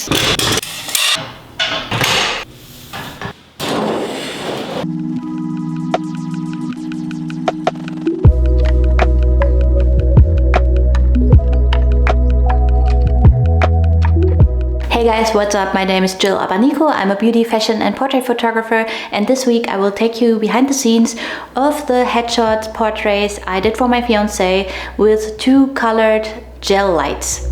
Hey guys, what's up? My name is Jill Abanico. I'm a beauty, fashion and portrait photographer, and this week I will take you behind the scenes of the headshot portraits I did for my fiancé with 2 colored gel lights.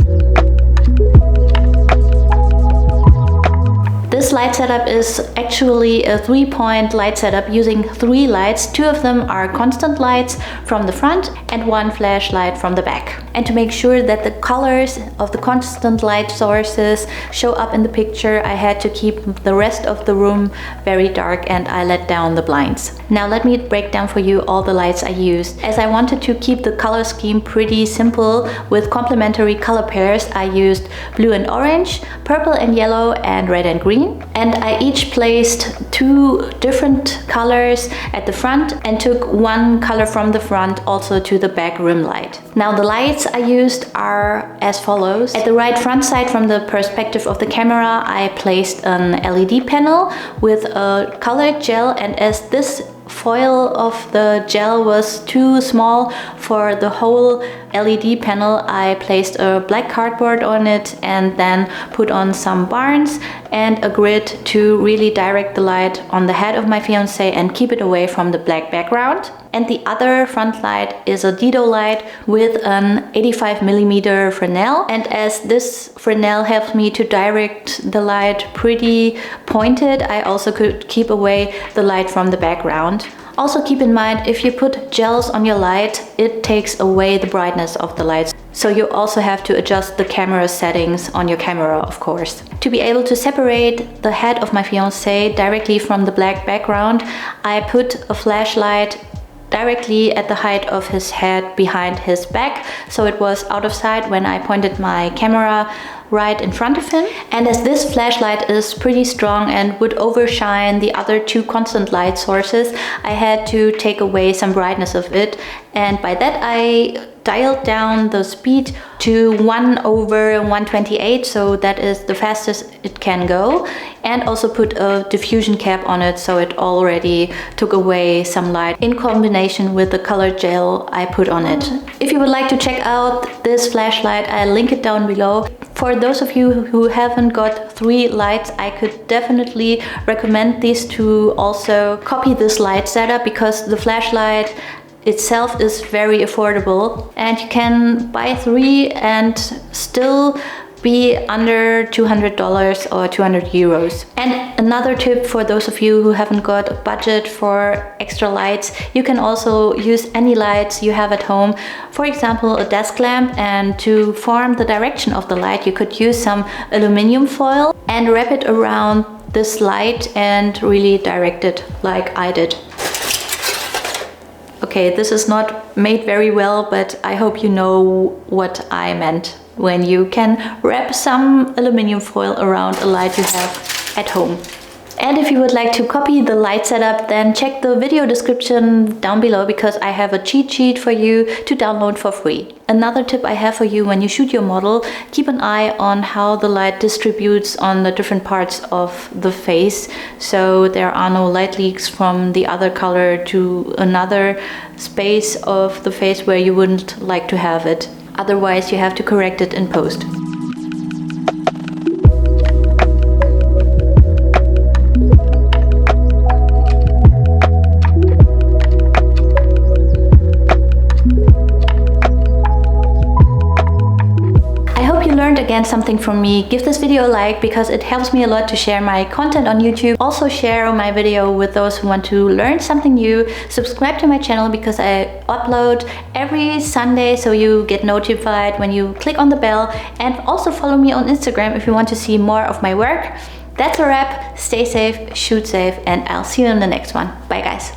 This light setup is actually a 3-point light setup using 3 lights. 2 of them are constant lights from the front and 1 flashlight from the back. And to make sure that the colors of the constant light sources show up in the picture, I had to keep the rest of the room very dark and I let down the blinds. Now let me break down for you all the lights I used. As I wanted to keep the color scheme pretty simple with complementary color pairs, I used blue and orange, purple and yellow, and red and green. And I each placed 2 different colors at the front and took 1 color from the front also to the back rim light. Now the lights I used are as follows. At the right front side from the perspective of the camera, I placed an LED panel with a colored gel, and as this foil of the gel was too small for the whole LED panel, I placed a black cardboard on it and then put on some barns and a grid to really direct the light on the head of my fiancé and keep it away from the black background. And the other front light is a Dido light with an 85mm Fresnel, and as this Fresnel helps me to direct the light pretty pointed, I also could keep away the light from the background. Also keep in mind, if you put gels on your light, it takes away the brightness of the lights. So you also have to adjust the camera settings on your camera, of course. To be able to separate the head of my fiancé directly from the black background, I put a flashlight directly at the height of his head behind his back, so it was out of sight when I pointed my camera right in front of him. And as this flashlight is pretty strong and would overshine the other 2 constant light sources, I had to take away some brightness of it, and by that I dialed down the speed to 1/128, so that is the fastest it can go, and also put a diffusion cap on it, so it already took away some light in combination with the colored gel I put on it. If you would like to check out this flashlight, I'll link it down below. For those of you who haven't got 3 lights, I could definitely recommend these 2 also copy this light setup, because the flashlight itself is very affordable and you can buy 3 and still be under $200 or 200 euros. And another tip for those of you who haven't got a budget for extra lights, you can also use any lights you have at home. For example, a desk lamp, and to form the direction of the light, you could use some aluminum foil and wrap it around this light and really direct it like I did. Okay, this is not made very well, but I hope you know what I meant when you can wrap some aluminum foil around a light you have at home. And if you would like to copy the light setup, then check the video description down below, because I have a cheat sheet for you to download for free. Another tip I have for you: when you shoot your model, keep an eye on how the light distributes on the different parts of the face, so there are no light leaks from the other color to another space of the face where you wouldn't like to have it. Otherwise, you have to correct it in post. Again, something from me. Give this video a like, because it helps me a lot to share my content on YouTube. Also share my video with those who want to learn something new. Subscribe to my channel, because I upload every Sunday, so you get notified when you click on the bell. And also follow me on Instagram if you want to see more of my work. That's a wrap. Stay safe, shoot safe, and I'll see you in the next one. Bye guys.